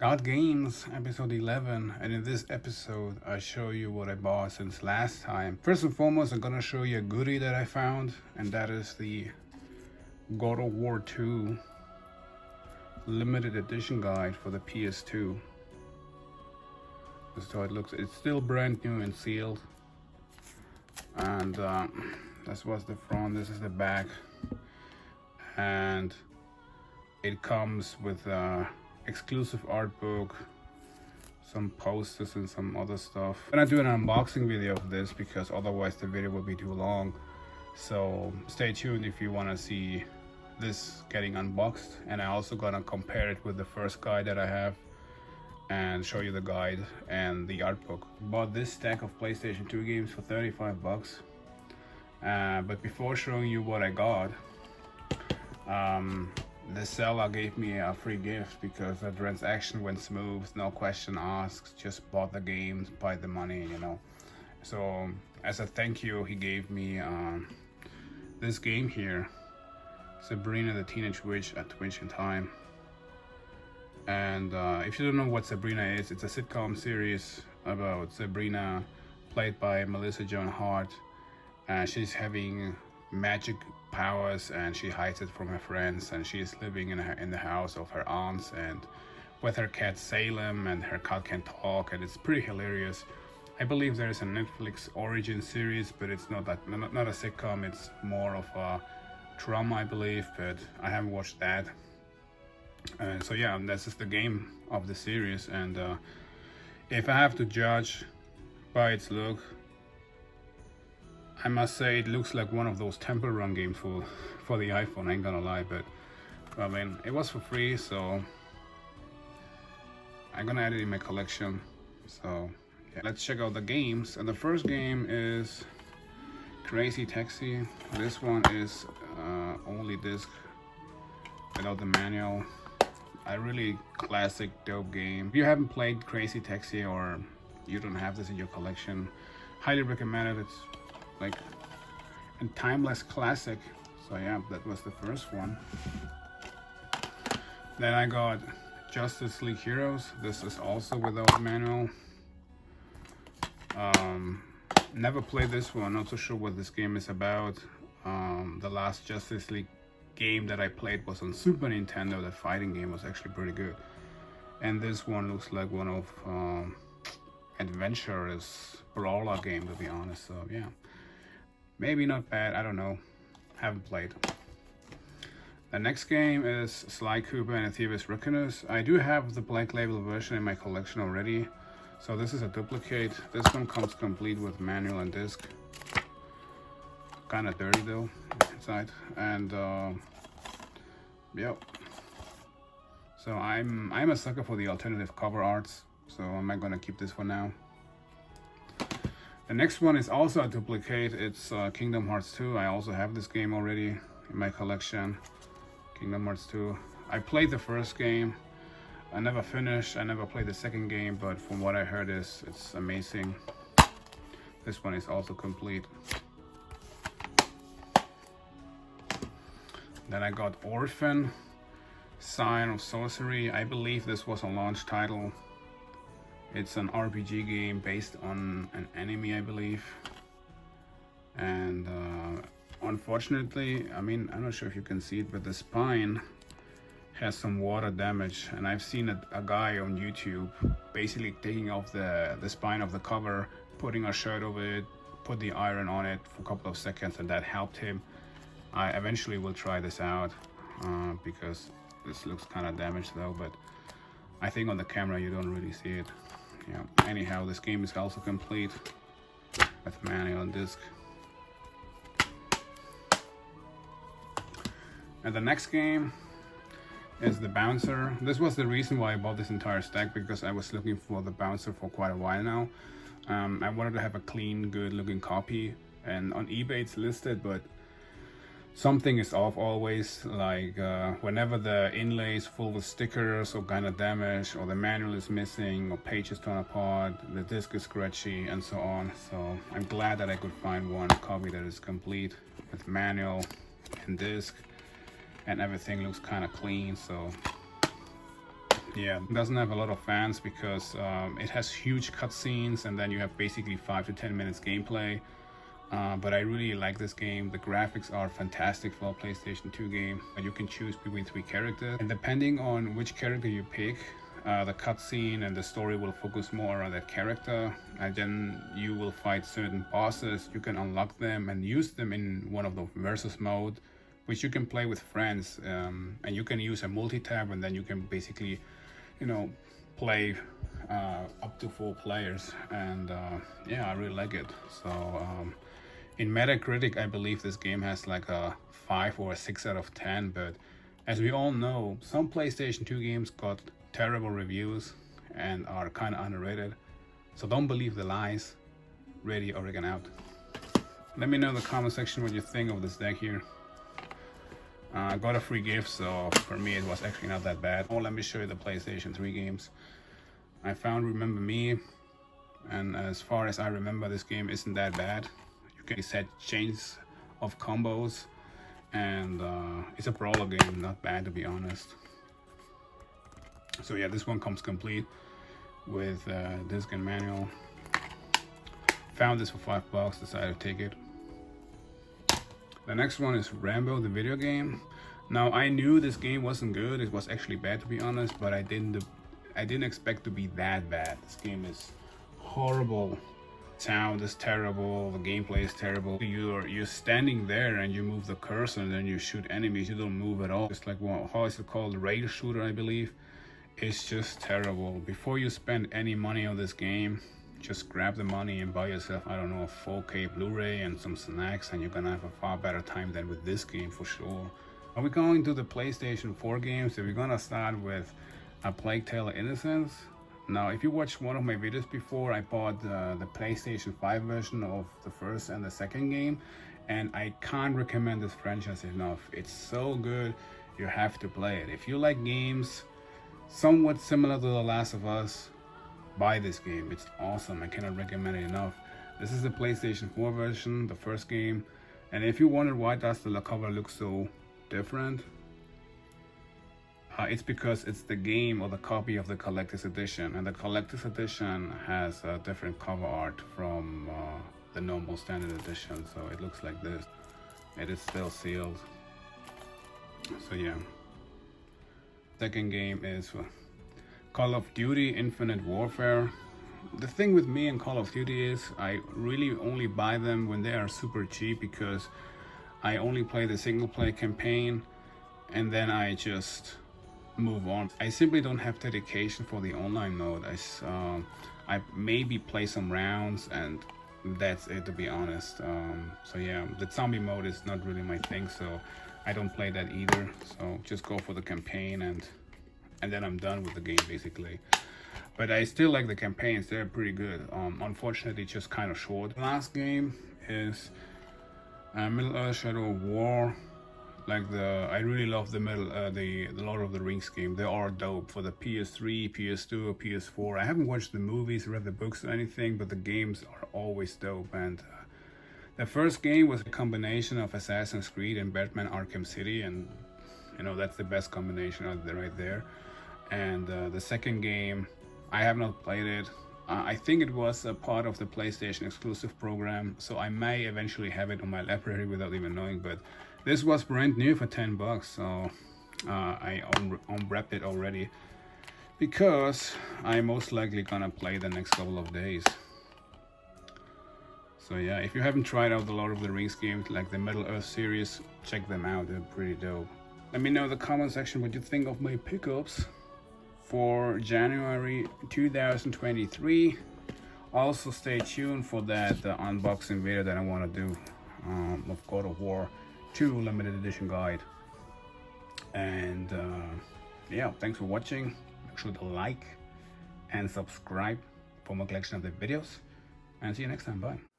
Got Games, episode 11, and in this episode I show you what I bought since last time. First and foremost, I'm gonna show you a goodie that I found, and that is the God of War 2 limited edition guide for the PS2. This is how it looks. It's still brand new and sealed, and this was the front, this is the back, and it comes with exclusive art book, some posters and some other stuff. I'm gonna do an unboxing video of this because otherwise the video will be too long, so stay tuned if you want to see this getting unboxed. And I also gonna compare it with the first guide that I have and show you the guide and the art book. Bought this stack of PlayStation 2 games for 35 bucks, but before showing you what I got, the seller gave me a free gift because the transaction went smooth, no question asked, just bought the games, buy the money, you know. So as a thank you, he gave me this game here, Sabrina the Teenage Witch at Twitch in Time. And if you don't know what Sabrina is, it's a sitcom series about Sabrina, played by Melissa Joan Hart. She's having magic powers and she hides it from her friends, and she's living in the house of her aunts and with her cat Salem, and her cat can talk, and it's pretty hilarious. I believe there's a Netflix origin series, but it's not a sitcom, it's more of a drama, I believe, but I haven't watched that. So yeah, this is the game of the series, and if I have to judge by its look, I must say it looks like one of those Temple Run games for the iPhone, I ain't gonna lie, but I mean, it was for free, so I'm gonna add it in my collection. So yeah, let's check out the games. And the first game is Crazy Taxi. This one is only disc without the manual. A really classic, dope game. If you haven't played Crazy Taxi or you don't have this in your collection, highly recommend it. It's like a timeless classic. So yeah, that was the first one. Then I got Justice League Heroes. This is also without manual. Never played this one, not so sure what this game is about. The last Justice League game that I played was on Super Nintendo. The fighting game was actually pretty good, and this one looks like one of adventurous brawler game, to be honest. So yeah, maybe not bad, I don't know, haven't played. The next game is Sly Cooper and the Thieves Rickoners. I do have the black label version in my collection already, so this is a duplicate. This one comes complete with manual and disc. Kind of dirty though inside, and yep. So I'm a sucker for the alternative cover arts, so I'm not gonna keep this for now. The next one is also a duplicate. It's Kingdom Hearts 2. I also have this game already in my collection. Kingdom Hearts 2. I played the first game. I never finished. I never played the second game, but from what I heard it's amazing. This one is also complete. Then I got Orphan, Sign of Sorcery. I believe this was a launch title. It's an RPG game based on an anime, I believe. And unfortunately, I mean, I'm not sure if you can see it, but the spine has some water damage. And I've seen a guy on YouTube basically taking off the spine of the cover, putting a shirt over it, put the iron on it for a couple of seconds, and that helped him. I eventually will try this out because this looks kind of damaged though, but I think on the camera you don't really see it. Yeah. Anyhow, this game is also complete with manual and disc. And the next game is the Bouncer. This was the reason why I bought this entire stack, because I was looking for the Bouncer for quite a while now. I wanted to have a clean, good looking copy, and on eBay it's listed, but something is off always, like whenever the inlay is full with stickers or kind of damaged, or the manual is missing, or pages torn apart, the disc is scratchy, and so on. So I'm glad that I could find one copy that is complete with manual and disc, and everything looks kind of clean. So Yeah, it doesn't have a lot of fans because it has huge cutscenes and then you have basically 5 to 10 minutes gameplay. But I really like this game. The graphics are fantastic for a PlayStation 2 game. You can choose between 3 characters, and depending on which character you pick, the cutscene and the story will focus more on that character, and then you will fight certain bosses. You can unlock them and use them in one of the versus mode, which you can play with friends, and you can use a multi-tab, and then you can basically, play up to 4 players. And yeah, I really like it. So in Metacritic, I believe this game has like a 5 or a 6 out of 10, but as we all know, some PlayStation 2 games got terrible reviews and are kind of underrated. So don't believe the lies. Ready, Oregon out. Let me know in the comment section what you think of this deck here. I got a free gift, so for me it was actually not that bad. Oh, let me show you the PlayStation 3 games. I found Remember Me, and as far as I remember, this game isn't that bad. You can set chains of combos, and it's a brawler game, not bad to be honest. So yeah, this one comes complete with disc and manual. Found this for $5, decided to take it. The next one is Rambo, the video game. Now I knew this game wasn't good. It was actually bad to be honest, but I didn't expect to be that bad. This game is horrible. Sound is terrible, the gameplay is terrible. You're standing there and you move the cursor and then you shoot enemies. You don't move at all. It's like, well, how is it called? Rail shooter, I believe. It's just terrible. Before you spend any money on this game, just grab the money and buy yourself, I don't know, a 4K Blu-ray and some snacks, and you're gonna have a far better time than with this game for sure. Are we going to the PlayStation 4 games? So we're gonna start with A Plague Tale of Innocence. Now, if you watched one of my videos before, I bought the PlayStation 5 version of the first and the second game, and I can't recommend this franchise enough. It's so good, you have to play it. If you like games somewhat similar to The Last of Us, buy this game. It's awesome. I cannot recommend it enough. This is the PlayStation 4 version, the first game. And if you wondered why does the cover look so different, it's because it's the game or the copy of the collector's edition, and the collector's edition has a different cover art from the normal standard edition. So it looks like this. It is still sealed. So yeah. Second game is Call of Duty Infinite Warfare. The thing with me and Call of Duty is I really only buy them when they are super cheap, because I only play the single player campaign and then I just move on. I simply don't have dedication for the online mode. I maybe play some rounds and that's it, to be honest. So yeah, the zombie mode is not really my thing, so I don't play that either. So just go for the campaign and then I'm done with the game basically. But I still like the campaigns, they're pretty good. Unfortunately, just kind of short. The last game is Middle-earth: Shadow of War. I really love the Lord of the Rings game. They are dope for the PS3, PS2, or PS4. I haven't watched the movies, read the books or anything, but the games are always dope. And the first game was a combination of Assassin's Creed and Batman Arkham City, and that's the best combination out there right there. And the second game, I have not played it. I think it was a part of the PlayStation exclusive program, so I may eventually have it on my library without even knowing, but this was brand new for $10, so I unwrapped it already because I'm most likely gonna play the next couple of days. So yeah, if you haven't tried out the Lord of the Rings games, like the Middle-earth series, check them out, they're pretty dope. Let me know in the comment section what you think of my pickups for January 2023. Also stay tuned for that unboxing video that I want to do of God of War 2 limited edition guide. And yeah, thanks for watching. Make sure to like and subscribe for more collection of the videos, and see you next time. Bye.